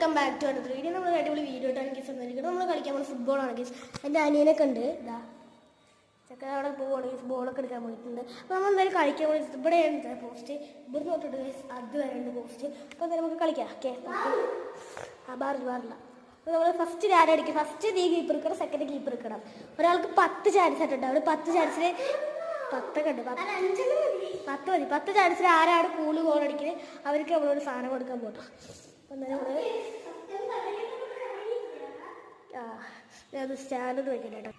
Welcome back to another video. നമ്മൾ അടിപൊളി video ആയിട്ടാണ് ഗീസ് വന്നിരിക്കുന്നത്. നമ്മൾ കളിക്കാൻ പോകുന്ന ഫുട്ബോളാണ് ഗീസ്. എൻ്റെ അനിയനൊക്കെ ഉണ്ട്, ഇതാ ചക്ക അവിടെ പോവുകയാണ് ഗീസ്. ബോളൊക്കെ എടുക്കാൻ പോയിട്ടുണ്ട്. അപ്പോൾ നമ്മൾ എന്തായാലും കളിക്കാൻ പോയി. ഇവിടെയാണ് പോസ്റ്റ്, ഇവിടെ തൊട്ടിട്ട് ഗീസ് അത് വരെയുണ്ട് പോസ്റ്റ്. അപ്പോൾ എന്തായാലും നമുക്ക് കളിക്കാം. ഓക്കെ, ബാറില്ല. അപ്പോൾ നമ്മൾ ഫസ്റ്റ് ആരടിക്കും? ഫസ്റ്റ് നീ കീപ്പർ എടുക്കണം, സെക്കൻഡ് കീപ്പർ എടുക്കണം. ഒരാൾക്ക് 10 ചാൻസ് ആയിട്ടുണ്ട്. അവിടെ 10 ചാൻസിൽ 10 ഉണ്ട്, 10 ചാൻസിൽ ആരാണ് കൂടുതൽ ഗോൾ അടിക്കുന്നത് അവർക്ക് നമ്മളൊരു സാധനം കൊടുക്കാൻ പോട്ടോ. അപ്പം എന്തായാലും ഞാനത് സ്റ്റാൻഡ് വയ്ക്കട്ടെ കേട്ടോ.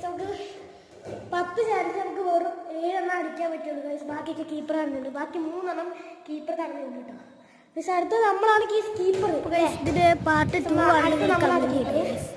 നമുക്ക് 10 ചാൻസ് നമുക്ക് വെറും 7 അടിക്കാൻ പറ്റുള്ളൂ ഗൈസ്. ബാക്കിയൊക്കെ കീപ്പർ കാണുന്നുണ്ട്. ബാക്കി 3 കീപ്പർ കാണുന്നുണ്ട് കേട്ടോ. പക്ഷെ അടുത്ത നമ്മളാണ് കീപ്പർ. ഇതിന്റെ പാർട്ട് 2 ആണ്.